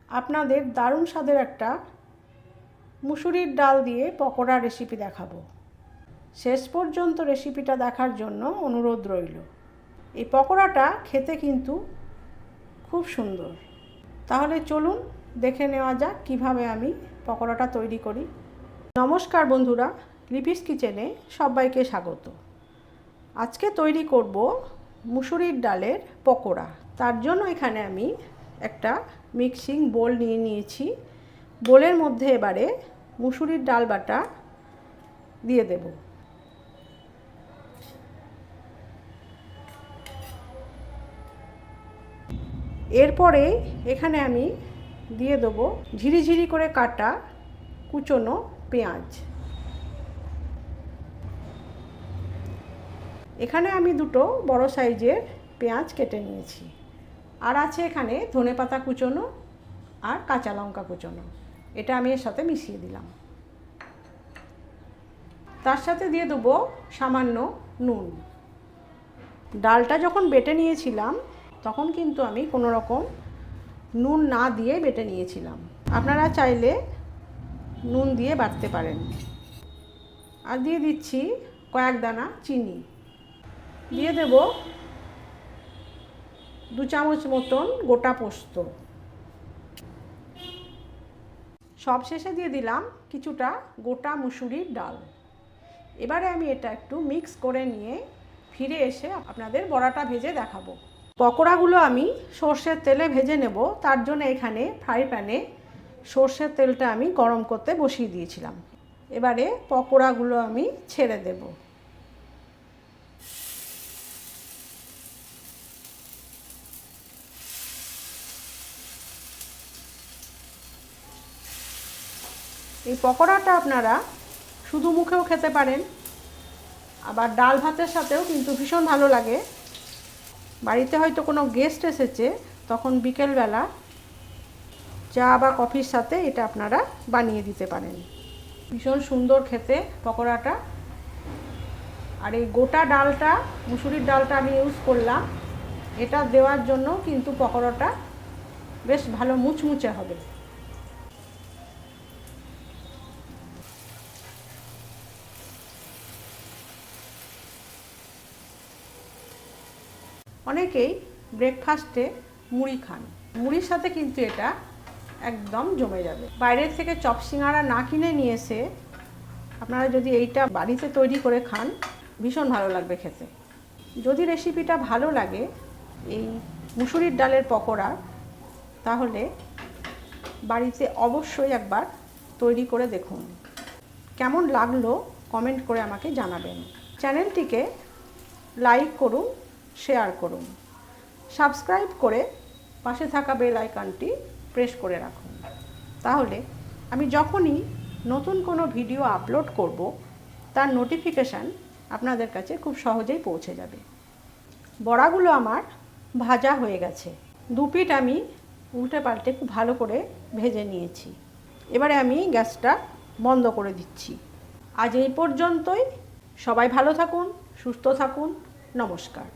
আপনাদের দারুণ স্বাদের একটা মুসুরির ডাল দিয়ে পকোড়া রেসিপি দেখাবো। শেষ পর্যন্ত রেসিপিটা দেখার জন্য অনুরোধ রইল। এই পকোড়াটা খেতে কিন্তু খুব সুন্দর। তাহলে চলুন দেখে নেওয়া যাক কিভাবে আমি পকোড়াটা তৈরি করি। নমস্কার বন্ধুরা, লিপিস কিচেনে সবাইকে স্বাগত। আজকে তৈরি করব মুসুরির ডালের পকোড়া। তার জন্য এখানে আমি একটা মিক্সিং বোল নিয়ে নিয়েছি। বোলের মধ্যে এবারে মুসুরির ডাল বাটা দিয়ে দেব। এরপরে এখানে আমি দিয়ে দেবো ঝিরিঝিরি করে কাটা কুচনো পেঁয়াজ। এখানে আমি দুটো বড় সাইজের পেঁয়াজ কেটে নিয়েছি। আর আছে এখানে ধনেপাতা কুচনো আর কাঁচা লঙ্কা কুচনো। এটা আমি এর সাথে মিশিয়ে দিলাম। তার সাথে দিয়ে দেবো সামান্য নুন। ডালটা যখন বেটে নিয়েছিলাম তখন কিন্তু আমি কোনো রকম নুন না দিয়ে বেটে নিয়েছিলাম। আপনারা চাইলে নুন দিয়ে বাটতে পারেন। আর দিয়ে দিচ্ছি কয়েক দানা চিনি। দিয়ে দেব 2 চামচ মতন গোটা পোস্ত। সব শেষে দিয়ে দিলাম কিছুটা গোটা মুসুরির ডাল। এবারে আমি এটা একটু মিক্স করে নিয়ে ফিরে এসে আপনাদের বড়াটা ভেজে দেখাবো। পকোড়াগুলো আমি সর্ষের তেলে ভেজে নেব। তার জন্য এখানে ফ্রাই প্যানে সর্ষের তেলটা আমি গরম করতে বসিয়ে দিয়েছিলাম। এবারে পকোড়াগুলো আমি ছেড়ে দেব। এই পকোড়াটা আপনারা শুধু মুখেও খেতে পারেন, আবার ডাল ভাতের সাথেও কিন্তু ভীষণ ভালো লাগে। বাড়িতে হয়তো কোনো গেস্ট এসেছে, তখন বিকেলবেলা চা বা কফির সাথে এটা আপনারা বানিয়ে দিতে পারেন। ভীষণ সুন্দর খেতে পকোড়াটা। আর এই গোটা ডালটা, মুসুরির ডালটা আমি ইউজ করলাম। এটা দেওয়ার জন্য কিন্তু পকোড়াটা বেশ ভালো মুচমুচে হবে। অনেকেই ব্রেকফাস্টে মুড়ি খান। মুড়ির সাথে কিন্তু এটা একদম জমে যাবে। বাইরের থেকে চপ সিঙ্গারা না কিনে নিয়ে এসে আপনারা যদি এইটা বাড়িতে তৈরি করে খান, ভীষণ ভালো লাগবে খেতে। যদি রেসিপিটা ভালো লাগে এই মুসুরির ডালের পকোড়া, তাহলে বাড়িতে অবশ্যই একবার তৈরি করে দেখুন। কেমন লাগলো কমেন্ট করে আমাকে জানাবেন। চ্যানেলটিকে লাইক করুন, শেয়ার করুন, সাবস্ক্রাইব করে পাশে থাকা বেল আইকনটি প্রেস করে রাখুন। তাহলে আমি যখনই নতুন কোনো ভিডিও আপলোড করব, তার নোটিফিকেশান আপনাদের কাছে খুব সহজেই পৌঁছে যাবে। বড়াগুলো আমার ভাজা হয়ে গেছে। 2 পিঠ আমি উল্টে পাল্টে খুব ভালো করে ভেজে নিয়েছি। এবারে আমি গ্যাসটা বন্ধ করে দিচ্ছি। আজ এই পর্যন্তই। সবাই ভালো থাকুন, সুস্থ থাকুন। নমস্কার।